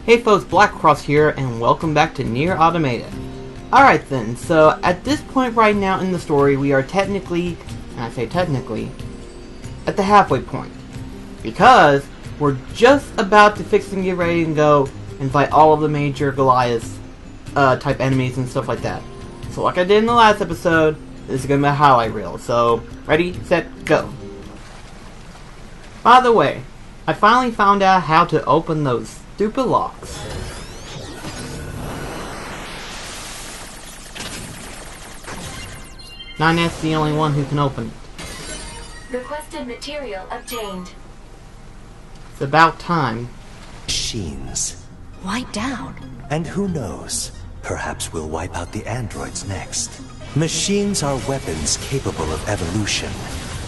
Hey folks, BlackCross here, and welcome back to Nier Automata. Alright then, so at this point right now in the story, we are technically, and I say technically, at the halfway point. Because we're just about to fix and get ready and go and fight all of the major Goliath type enemies and stuff like that. So like I did in the last episode, this is going to be a highlight reel. So, ready, set, go. By the way, I finally found out how to open those stupid locks. Ninet's the only one who can open it. Requested material obtained. It's about time. Machines. Wipe down. And who knows, perhaps we'll wipe out the androids next. Machines are weapons capable of evolution.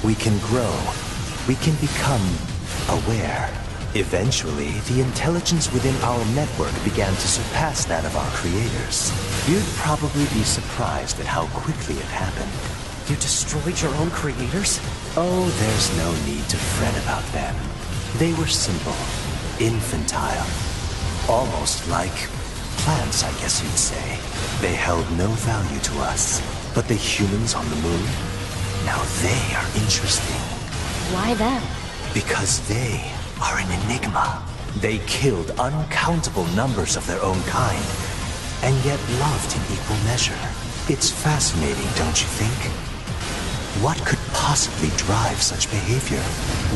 We can grow. We can become aware. Eventually, the intelligence within our network began to surpass that of our creators. You'd probably be surprised at how quickly it happened. You destroyed your own creators? Oh, there's no need to fret about them. They were simple, infantile, almost like plants, I guess you'd say. They held no value to us. But the humans on the moon, now they are interesting. Why them? Because they are an enigma. They killed uncountable numbers of their own kind, and yet loved in equal measure. It's fascinating, don't you think? What could possibly drive such behavior?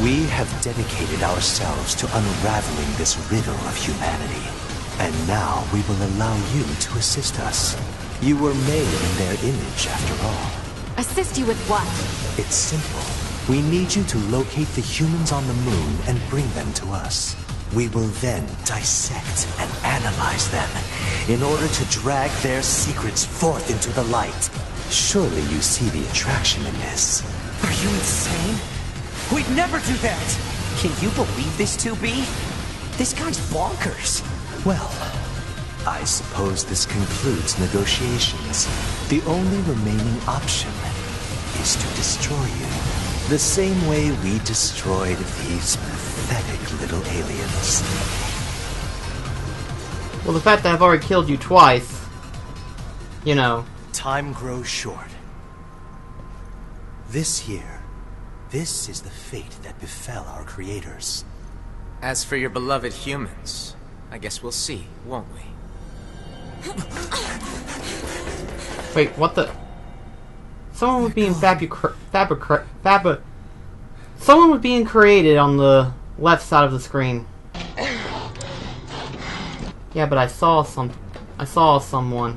We have dedicated ourselves to unraveling this riddle of humanity. And now we will allow you to assist us. You were made in their image, after all. Assist you with what? It's simple. We need you to locate the humans on the moon and bring them to us. We will then dissect and analyze them in order to drag their secrets forth into the light. Surely you see the attraction in this. Are you insane? We'd never do that! Can you believe this, 2B? This guy's bonkers. Well, I suppose this concludes negotiations. The only remaining option is to destroy you. The same way we destroyed these pathetic little aliens. Well, the fact that I've already killed you twice, you know. Time grows short. This year, this is the fate that befell our creators. As for your beloved humans, I guess we'll see, won't we? Wait, what the? Someone was being someone was being created on the left side of the screen. Yeah, but I saw someone.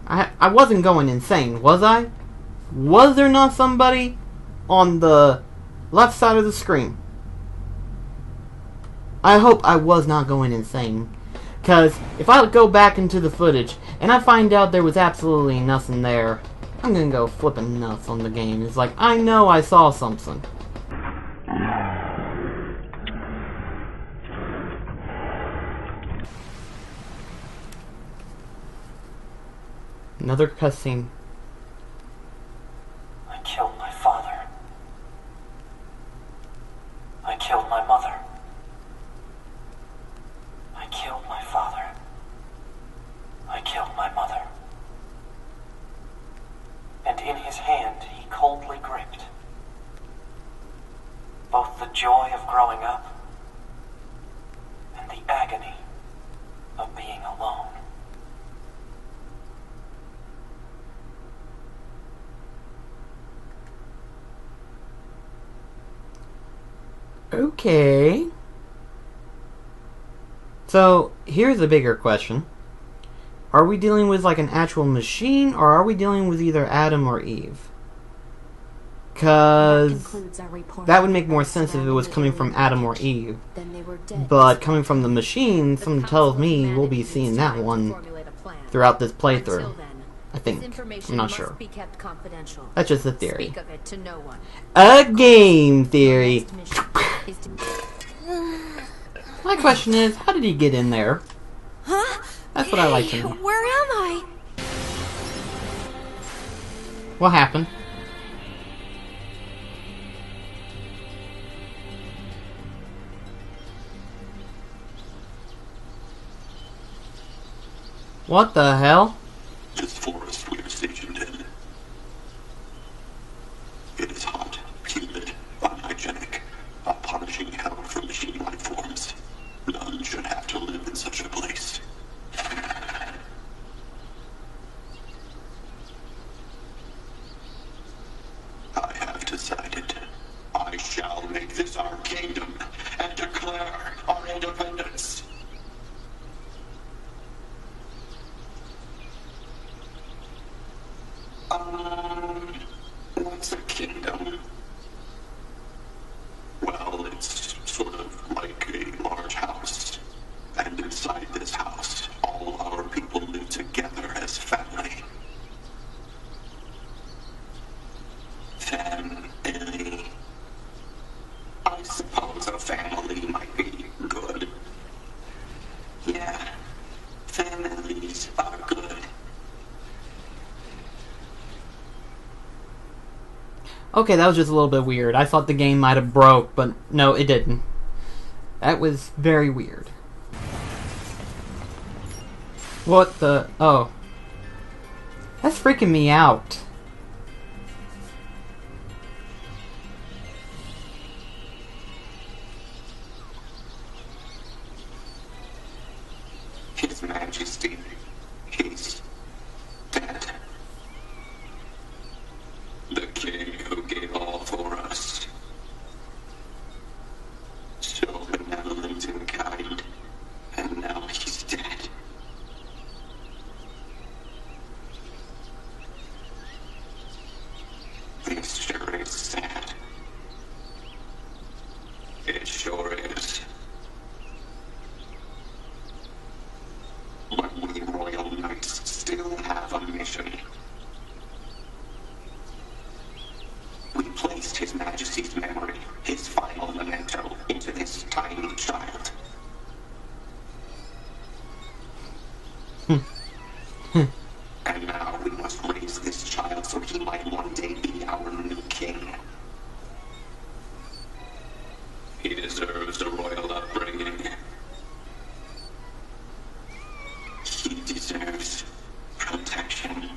I wasn't going insane, was I? Was there not somebody on the left side of the screen? I hope I was not going insane. Because if I go back into the footage and I find out there was absolutely nothing there, I'm gonna go flipping nuts on the game. It's like, I know I saw something. Another cutscene. I killed my father. I killed my mother. I killed my father. I killed my mother. And in his hand he coldly gripped both the joy of growing up and the agony of being alone. Okay. So, here's a bigger question. Are we dealing with like an actual machine, or are we dealing with either Adam or Eve? Because that would make more sense if it was coming from Adam or Eve. But coming from the machine, something tells me we'll be seeing that one throughout this playthrough. I think. I'm not sure. That's just a theory. A game theory! My question is, how did he get in there? Huh? That's what I like to know. Where am I? What happened? What the hell? This forest we are stationed in. It is hot, humid, unhygienic, a punishing hell for machine life forms. None should have to live in such a place. I have decided I shall make this our kingdom and declare our independence. What's a kingdom? Well, it's sort of like a large house. And inside this house, all our people live together as family. Family. I suppose a family might be good. Yeah, families are good. Okay, that was just a little bit weird. I thought the game might have broke, but no, it didn't. That was very weird. What the... Oh. That's freaking me out. His Majesty, he's dead. The king who gave all for us. So benevolent and kind, and now he's dead. This sure is sad. It sure is. But we royal knights still have a mission. We placed His Majesty's memory, his final memento, into this tiny child. And now we must raise this child so he might one day be our new king. He deserves a royal upbringing. He deserves protection.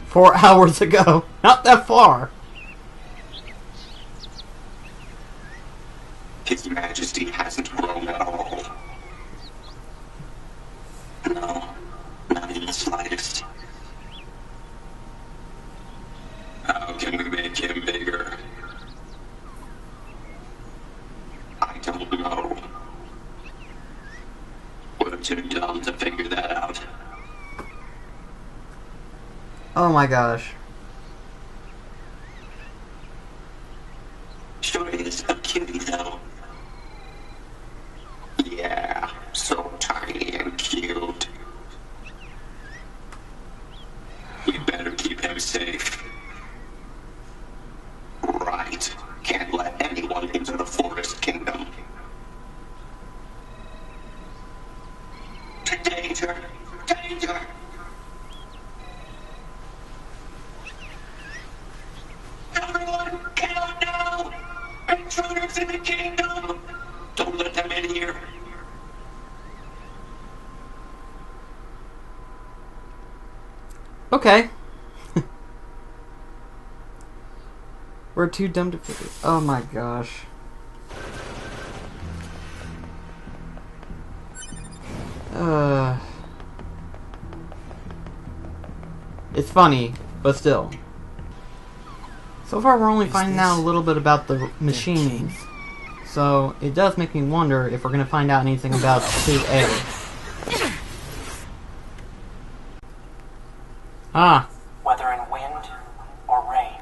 "4 hours ago." Not that far. His Majesty hasn't grown at all. No, not in the slightest. How can we make him bigger? I don't know. We're too dumb to figure that out. Oh my gosh. Sure is a cutie, though. Yeah, so tiny and cute. We better keep him safe. Right. Can't let anyone into the Forest Kingdom. Danger! Danger! Everyone, get out now! Intruders in the kingdom! Don't let them in here. Okay. We're too dumb to figure. Oh my gosh. It's funny, but still. So far, we're only finding out a little bit about the machines. So it does make me wonder if we're going to find out anything about 2A. Ah. Whether in wind or rain,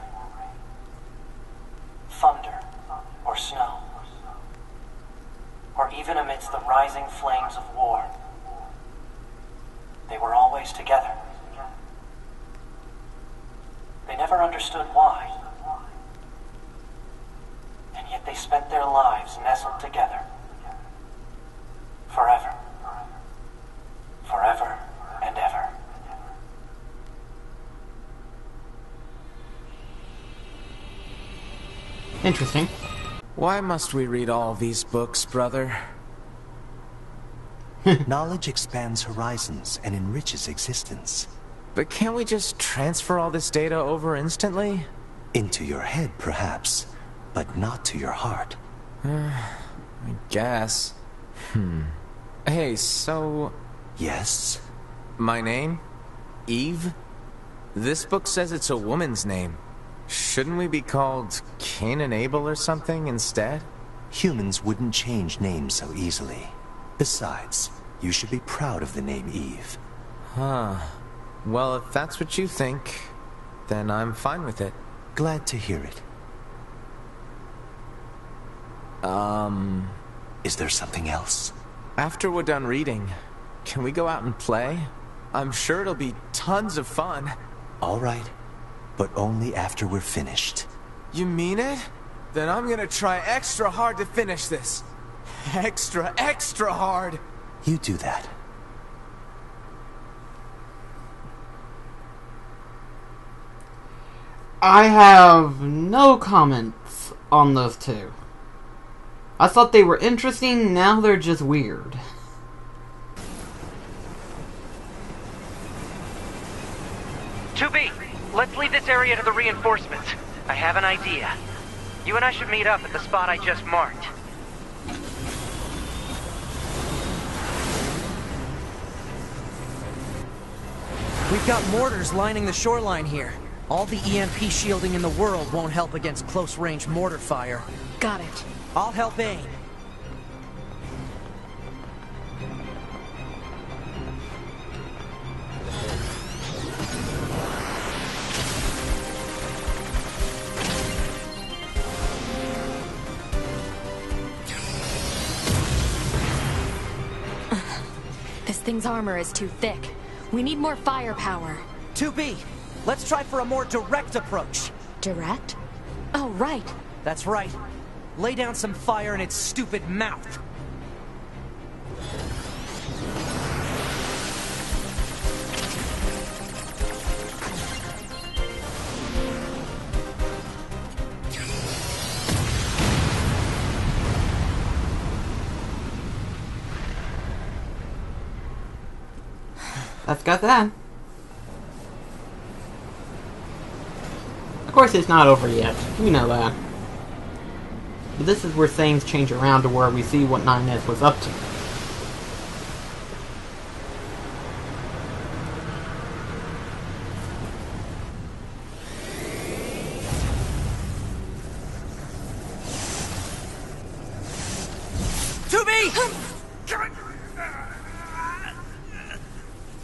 thunder or snow, or even amidst the rising flames of war, they were always together. They never understood why. spent their lives nestled together. Forever. Forever and ever. Interesting. Why must we read all these books, brother? Knowledge expands horizons and enriches existence. But can't we just transfer all this data over instantly? Into your head, perhaps, but not to your heart. I guess. Hey, so... Yes? my name? Eve? This book says it's a woman's name. Shouldn't we be called Cain and Abel or something instead? Humans wouldn't change names so easily. Besides, you should be proud of the name Eve. Huh. Well, if that's what you think, then I'm fine with it. Glad to hear it. Is there something else? After we're done reading, can we go out and play? I'm sure it'll be tons of fun. All right, but only after we're finished. You mean it? Then I'm gonna try extra hard to finish this. Extra, extra hard! You do that. I have no comments on those two. I thought they were interesting, now they're just weird. Let's leave this area to the reinforcements. I have an idea. You and I should meet up at the spot I just marked. We've got mortars lining the shoreline here. All the EMP shielding in the world won't help against close-range mortar fire. Got it. I'll help aim. This thing's armor is too thick. We need more firepower. 2B, let's try for a more direct approach. Direct? Oh, right. That's right. Lay down some fire in its stupid mouth. That's got that. Of course it's not over yet. We know that. But this is where things change around to where we see what 9S was up to.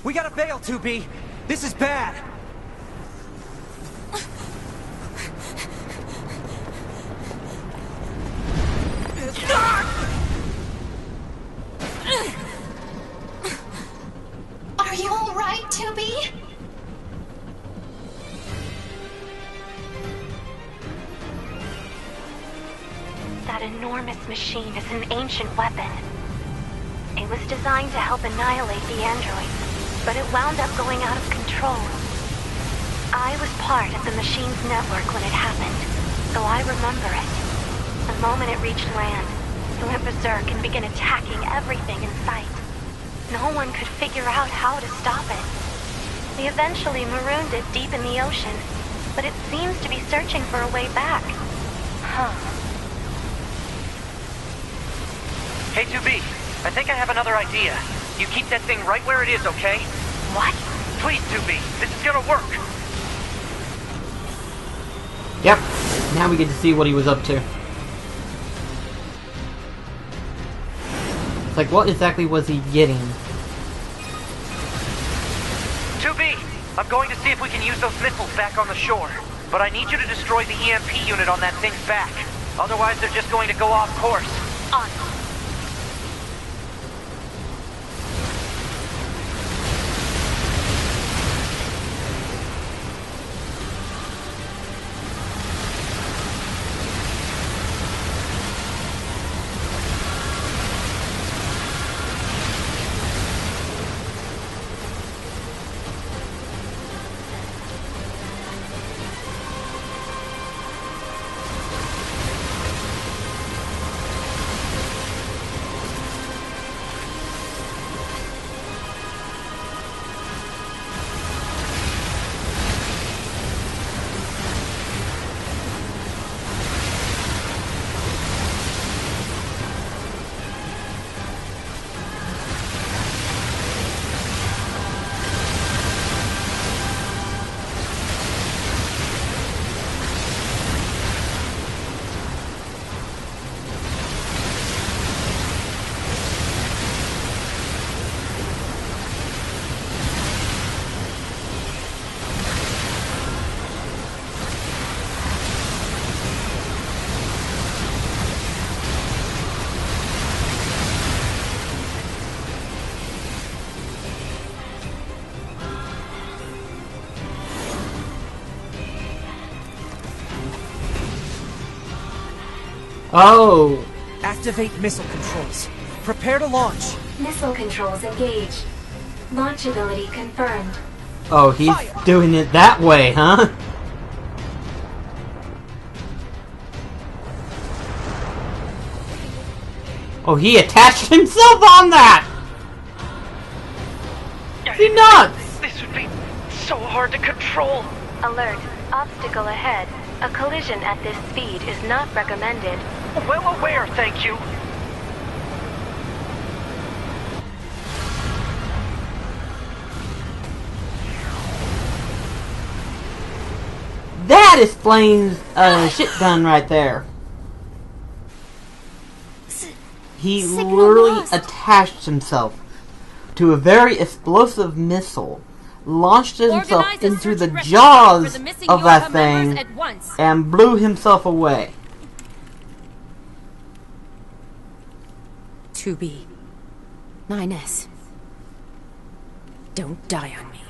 We gotta bail, 2B. This is bad. Are you all right, 2B? That enormous machine is an ancient weapon. It was designed to help annihilate the androids, but it wound up going out of control. I was part of the machine's network when it happened, so I remember it. The moment it reached land, it went berserk and began attacking everything in sight. No one could figure out how to stop it. They eventually marooned it deep in the ocean, but it seems to be searching for a way back. Huh. Hey, 2B, I think I have another idea. You keep that thing right where it is, okay? What? Please, 2B, this is gonna work. Yep. Now we get to see what he was up to. It's like, what exactly was he getting? 2B, I'm going to see if we can use those missiles back on the shore. But I need you to destroy the EMP unit on that thing's back. Otherwise, they're just going to go off course. On. Oh! Activate missile controls. Prepare to launch. Missile controls engaged. Launch ability confirmed. Oh, he's doing it that way, huh? Oh, he attached himself on that! Is he nuts? This would be so hard to control. Alert. Obstacle ahead. A collision at this speed is not recommended. Well aware, thank you. That explains a shit ton right there. He literally attached himself to a very explosive missile, launched himself into the jaws of that thing, and blew himself away. 2B. 9S. Don't die on me.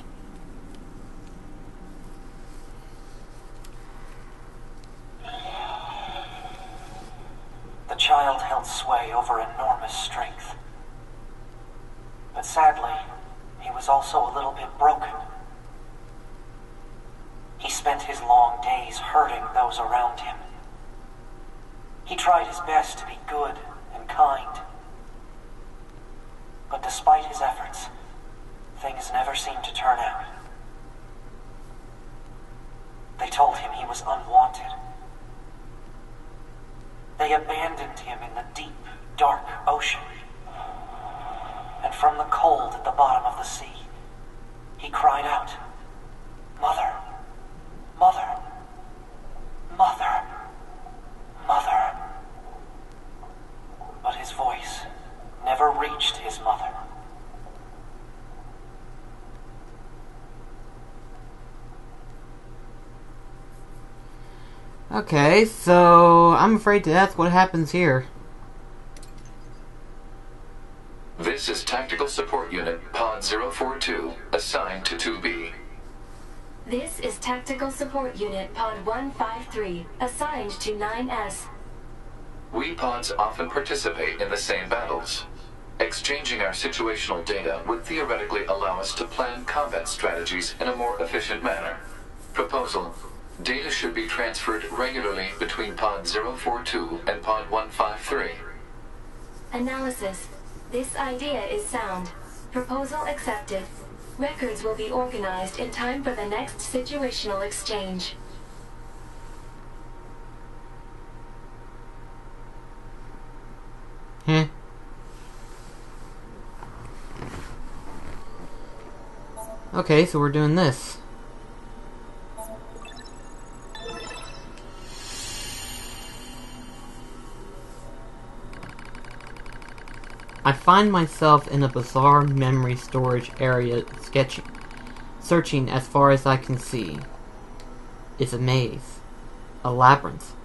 The child held sway over enormous strength. But sadly, he was also a little bit broken. He spent his long days hurting those around him. He tried his best to be good and kind. But despite his efforts, things never seemed to turn out. They told him he was unwanted. They abandoned him in the deep, dark ocean. And from the cold at the bottom of the sea, he cried out, "Mother, Mother, Mother, Mother." But his voice never reached his mother. Okay, so I'm afraid that's what happens here. This is Tactical Support Unit Pod 042, assigned to 2B. This is Tactical Support Unit Pod 153, assigned to 9S. We pods often participate in the same battles. Exchanging our situational data would theoretically allow us to plan combat strategies in a more efficient manner. Proposal: data should be transferred regularly between Pod 042 and Pod 153. Analysis. This idea is sound. Proposal accepted. Records will be organized in time for the next situational exchange. Okay, so we're doing this. I find myself in a bizarre memory storage area searching as far as I can see. It's a maze, a labyrinth,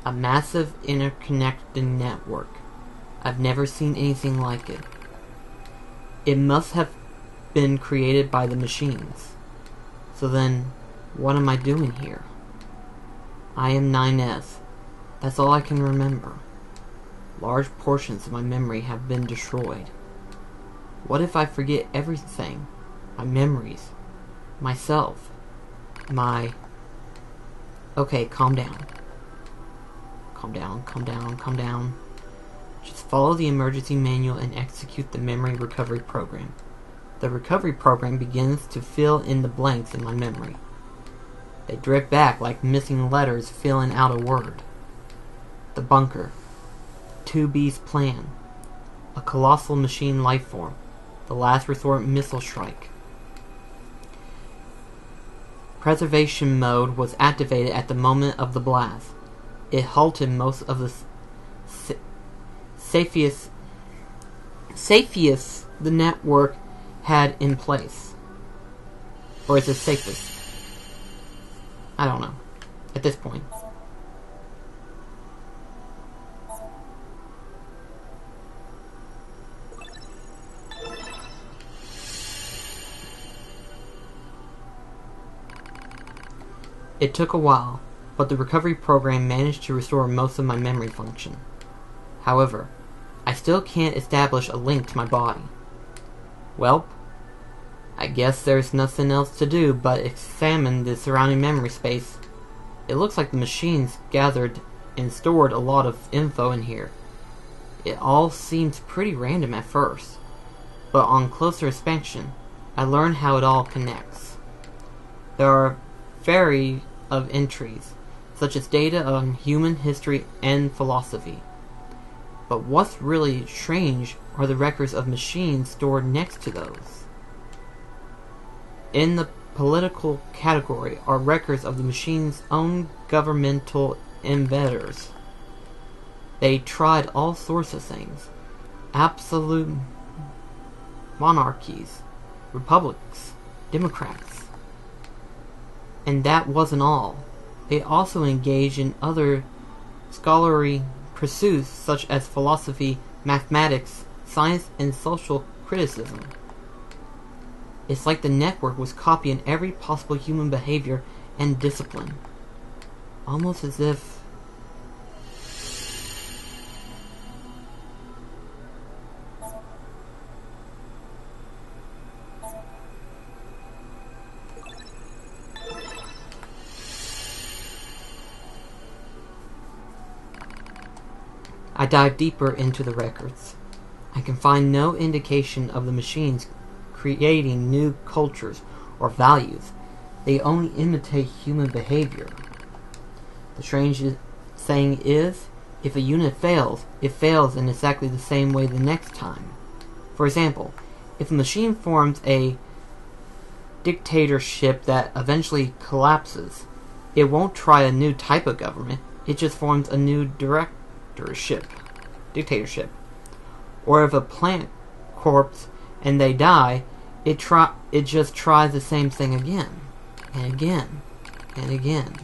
a massive interconnected network. I've never seen anything like it. It must have been created by the machines. So then, what am I doing here? I am 9S. That's all I can remember. Large portions of my memory have been destroyed. What if I forget everything? My memories. Myself. My... Okay, calm down. Calm down, calm down, calm down. Just follow the emergency manual and execute the memory recovery program. The recovery program begins to fill in the blanks in my memory. They drift back like missing letters filling out a word. The bunker. 2B's plan. A colossal machine lifeform. The last resort missile strike. Preservation mode was activated at the moment of the blast. It halted most of the safest the network had in place. Or is it safest? I don't know. At this point. It took a while, but the recovery program managed to restore most of my memory function. However, I still can't establish a link to my body. Welp, I guess there's nothing else to do but examine the surrounding memory space. It looks like the machines gathered and stored a lot of info in here. It all seems pretty random at first, but on closer inspection, I learn how it all connects. There are variety of entries, such as data on human history and philosophy. But what's really strange are the records of machines stored next to those. In the political category are records of the machine's own governmental inventors. They tried all sorts of things. Absolute monarchies, republics, democrats. And that wasn't all. They also engaged in other scholarly pursuits such as philosophy, mathematics, science, and social criticism. It's like the network was copying every possible human behavior and discipline. Almost as if... I dive deeper into the records. I can find no indication of the machines creating new cultures or values. They only imitate human behavior. The strange thing is, if a unit fails, it fails in exactly the same way the next time. For example, if a machine forms a dictatorship that eventually collapses, it won't try a new type of government, it just forms a new dictatorship. Or if a plant corpse and they die, it just tries the same thing again, and again, and again.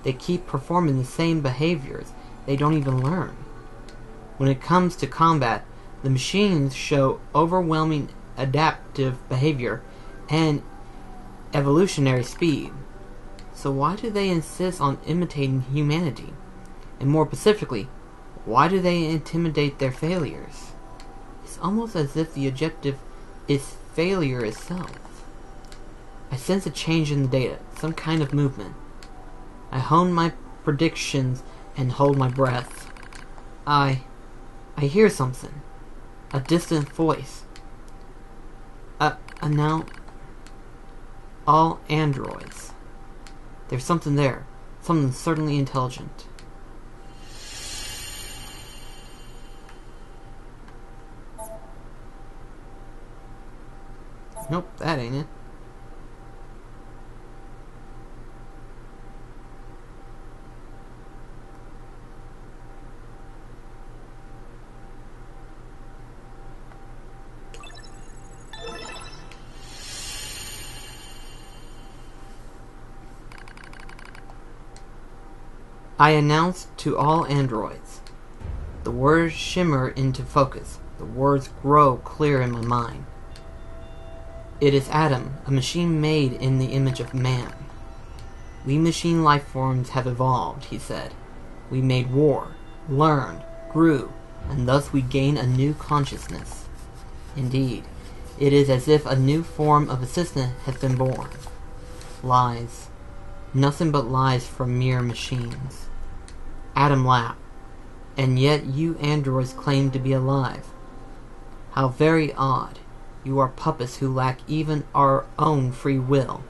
They keep performing the same behaviors. They don't even learn. When it comes to combat, the machines show overwhelming adaptive behavior and evolutionary speed. So why do they insist on imitating humanity? And more specifically, why do they intimidate their failures? It's almost as if the objective is failure itself. I sense a change in the data, some kind of movement. I hone my predictions and hold my breath. I hear something. A distant voice. Now, all androids. There's something there. Something certainly intelligent. Nope, that ain't it. I announced to all androids. The words shimmer into focus. The words grow clear in my mind. It is Adam, a machine made in the image of man. We machine life forms have evolved, he said. We made war, learned, grew, and thus we gain a new consciousness. Indeed, it is as if a new form of assistant has been born. Lies. Nothing but lies from mere machines. Adam laughed. And yet you androids claim to be alive. How very odd. You are puppets who lack even our own free will.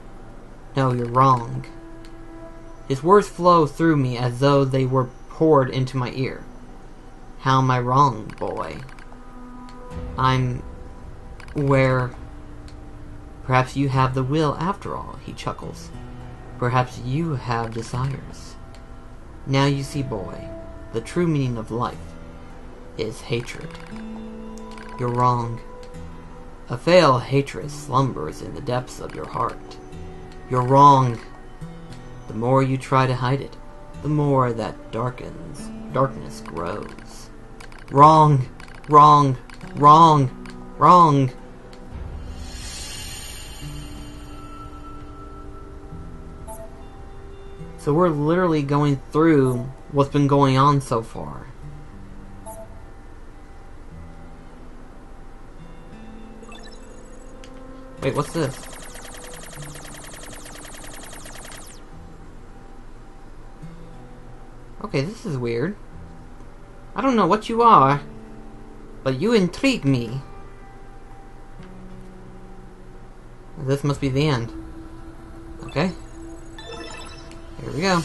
No, you're wrong. His words flow through me as though they were poured into my ear. How am I wrong, boy? I'm... where... Perhaps you have the will after all, he chuckles. Perhaps you have desires. Now you see, boy, the true meaning of life is hatred. You're wrong. A veil of hatred slumbers in the depths of your heart. You're wrong. The more you try to hide it, the more that darkness grows. Wrong, wrong, wrong, wrong. So we're literally going through what's been going on so far. Wait, what's this? Okay, this is weird. I don't know what you are, but you intrigue me. This must be the end. Okay. Here we go.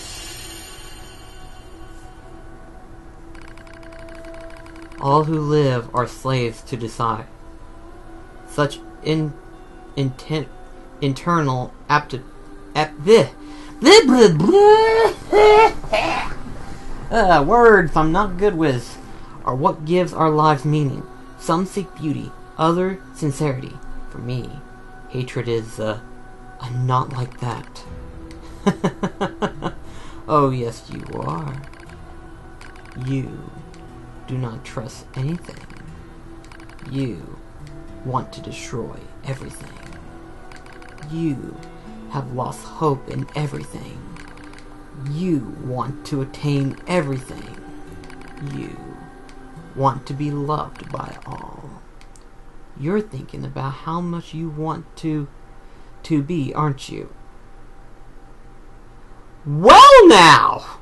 All who live are slaves to desire. Such internal words I'm not good with are what gives our lives meaning. Some seek beauty, other sincerity. For me, hatred is, I'm not like that. Oh yes, you are. You do not trust anything. You want to destroy everything. You have lost hope in everything. You want to attain everything. You want to be loved by all. You're thinking about how much you want to be, aren't you? Well now!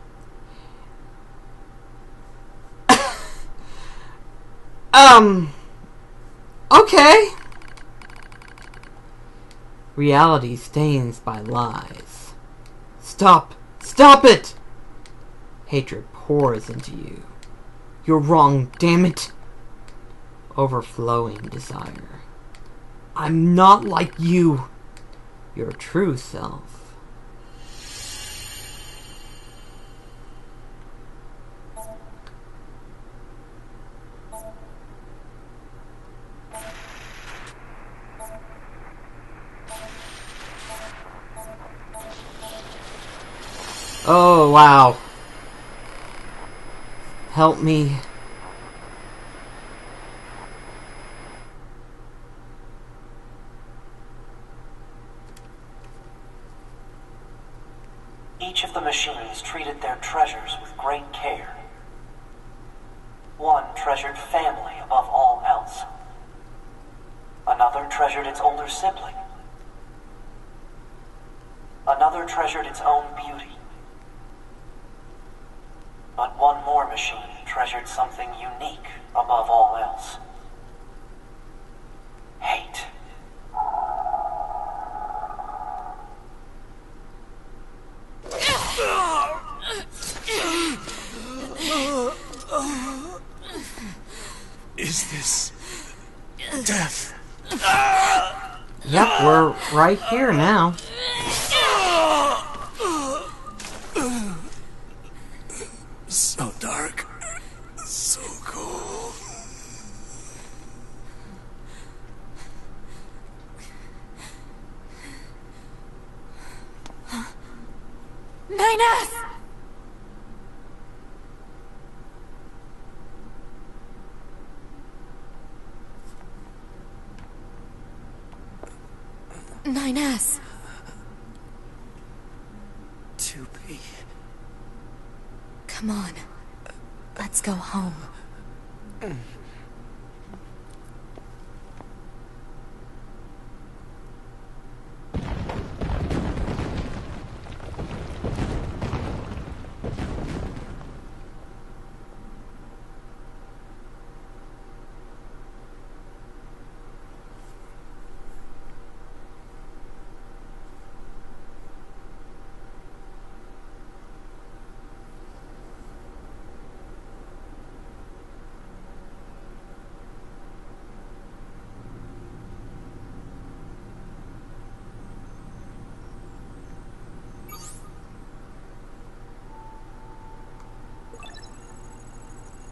Okay. Reality stains by lies. Stop! Stop it! Hatred pours into you. You're wrong, damn it! Overflowing desire. I'm not like you. Your true self. Oh, wow. Help me. Each of the machines treated their treasures with great care. One treasured family above all else. Another treasured its older sibling. Another treasured its own beauty. But one more machine treasured something unique above all else. Hate. Is this death? Yep, we're right here now. So dark. So cold. Nines! Nines. To be. Come on. Let's go home.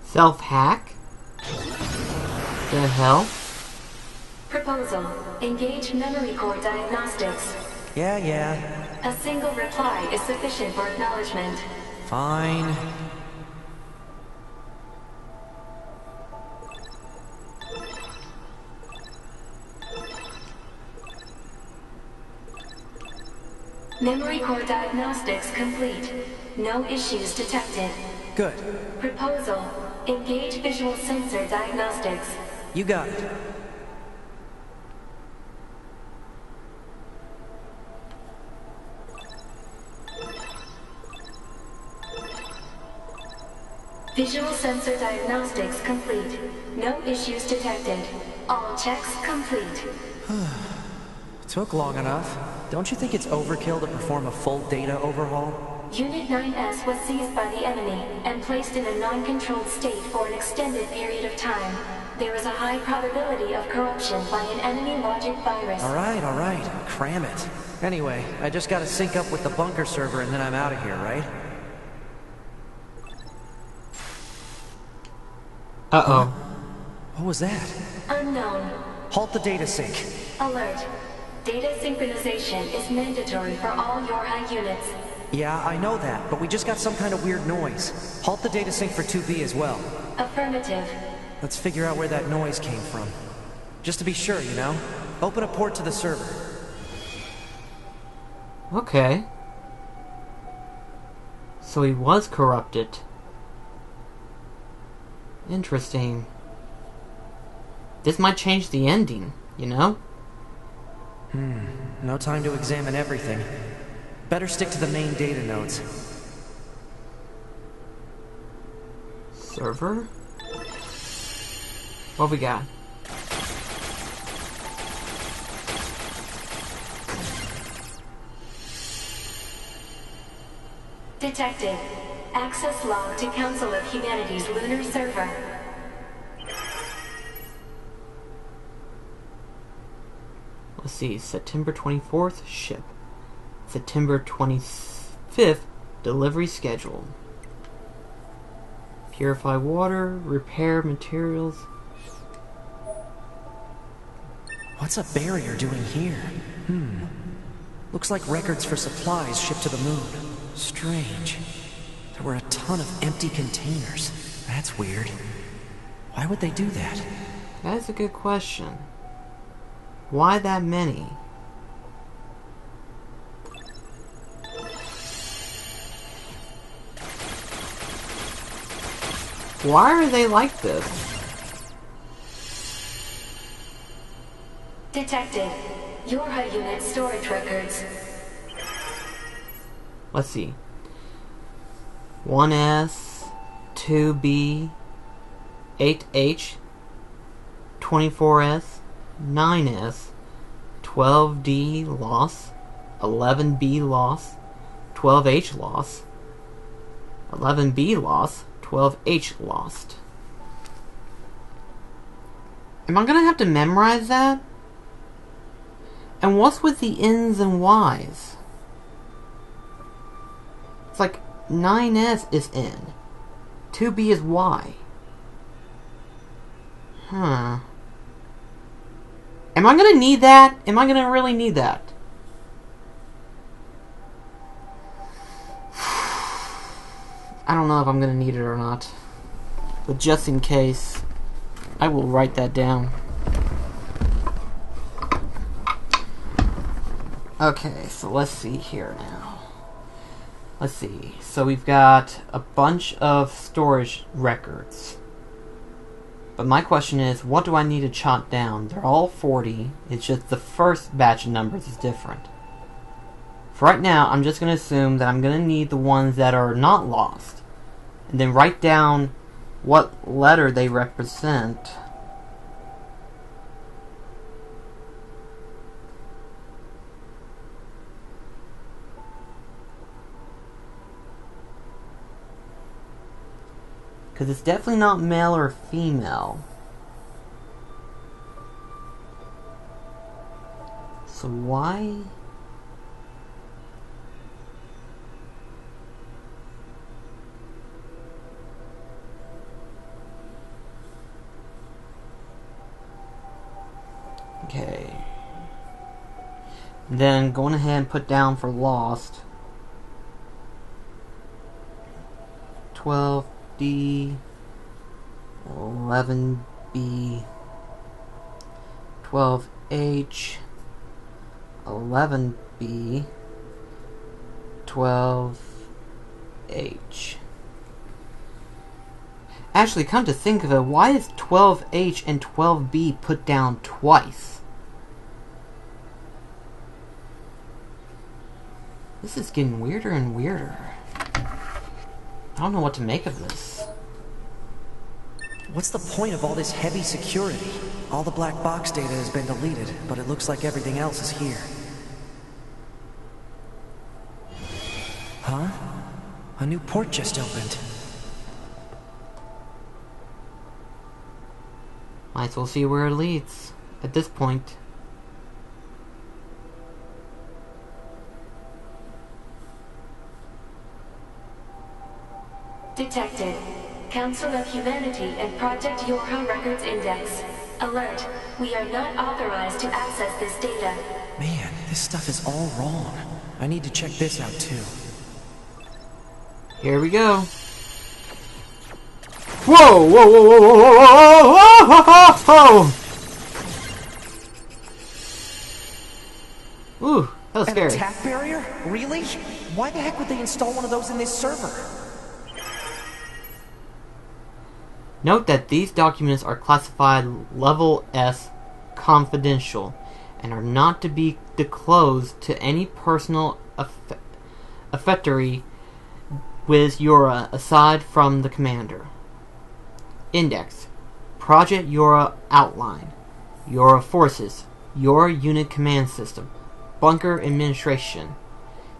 Self-hack? The hell? Proposal. Engage memory core diagnostics. Yeah. A single reply is sufficient for acknowledgement. Fine. Memory core diagnostics complete. No issues detected. Good. Proposal. Engage visual sensor diagnostics. You got it. Visual sensor diagnostics complete. No issues detected. All checks complete. Took long enough. Don't you think it's overkill to perform a full data overhaul? Unit 9S was seized by the enemy and placed in a non-controlled state for an extended period of time. There is a high probability of corruption by an enemy logic virus. Alright. Cram it. Anyway, I just gotta sync up with the bunker server and then I'm out of here, right? Uh-oh. What was that? Unknown. Halt the data sync. Alert. Data synchronization is mandatory for all your high units. Yeah, I know that, but we just got some kind of weird noise. Halt the data sync for 2B as well. Affirmative. Let's figure out where that noise came from. Just to be sure, you know? Open a port to the server. Okay. So he was corrupted. Interesting. This might change the ending, you know? No time to examine everything. Better stick to the main data nodes. Server? What we got? Detected. Access log to Council of Humanity's lunar server. Let's see, September 24th, ship. September 25th, delivery schedule. Purify water, repair materials. What's a barrier doing here? Looks like records for supplies shipped to the moon. Strange. There were a ton of empty containers. That's weird. Why would they do that? That's a good question. Why that many? Why are they like this? Detected. Your high unit storage records. Let's see. 1S, 2B, 8H, 24S, 9S, 12D loss, 11B loss, 12H loss, 11B loss, 12H lost. Am I gonna have to memorize that? And what's with the N's and Y's? It's like 9S is N, 2B is Y. Huh. Am I gonna need that? Am I gonna really need that? I don't know if I'm gonna need it or not. But just in case, I will write that down. Okay, so let's see here now. Let's see. So we've got a bunch of storage records. But my question is, what do I need to jot down? They're all 40. It's just the first batch of numbers is different. For right now, I'm just going to assume that I'm going to need the ones that are not lost. And then write down what letter they represent. Because it's definitely not male or female. So why? Okay. Then going ahead and put down for lost. 12D, 11B, 12H, 11B, 12H. Actually, come to think of it, why is 12H and 12B put down twice? This is getting weirder and weirder. I don't know what to make of this. What's the point of all this heavy security? All the black box data has been deleted, but it looks like everything else is here. Huh? A new port just opened. Might as well see where it leads at this point. Detected. Council of Humanity and Project Yorha Records Index. Alert. We are not authorized to access this data. Man, this stuff is all wrong. I need to check this out too. Here we go. Whoa! Whoa! Whoa! Whoa! Whoa! Whoa! Whoa! Whoa! Ooh, that was scary. An attack barrier? Really? Why the heck would they install one of those in this server? Note that these documents are classified Level S confidential and are not to be disclosed to any personal affectee with Yora aside from the commander. Index. Project Yora Outline. Yora Forces. Yora Unit Command System. Bunker Administration.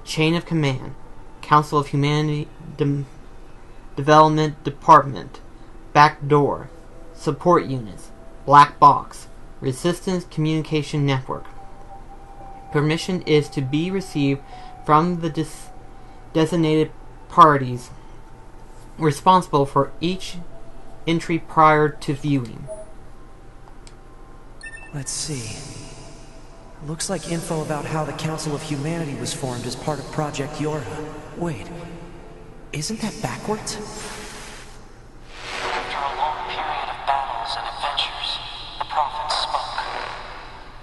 Chain of Command. Council of Humanity Development Department. Backdoor. Support Units. Black Box. Resistance Communication Network. Permission is to be received from the designated parties responsible for each entry prior to viewing. Let's see. Looks like info about how the Council of Humanity was formed as part of Project Yorha. Wait, isn't that backwards? After a long period of battles and adventures, the prophets spoke.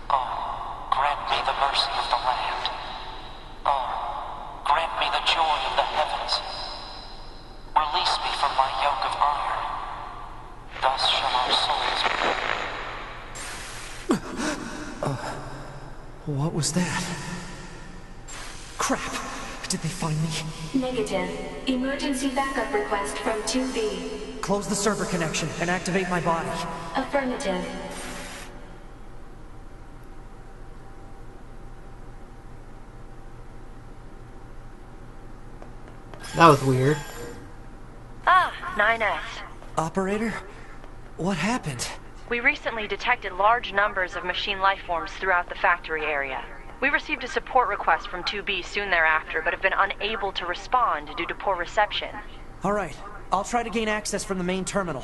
Oh, grant me the mercy of the land. Oh, grant me the joy of the heavens. Release me from my yoke of iron. Thus shall our souls be. What was that? Crap! Did they find me? Negative. Emergency backup request from 2B. Close the server connection and activate my body. Affirmative. That was weird. Ah, 9S. Operator? What happened? We recently detected large numbers of machine lifeforms throughout the factory area. We received a support request from 2B soon thereafter, but have been unable to respond due to poor reception. Alright, I'll try to gain access from the main terminal.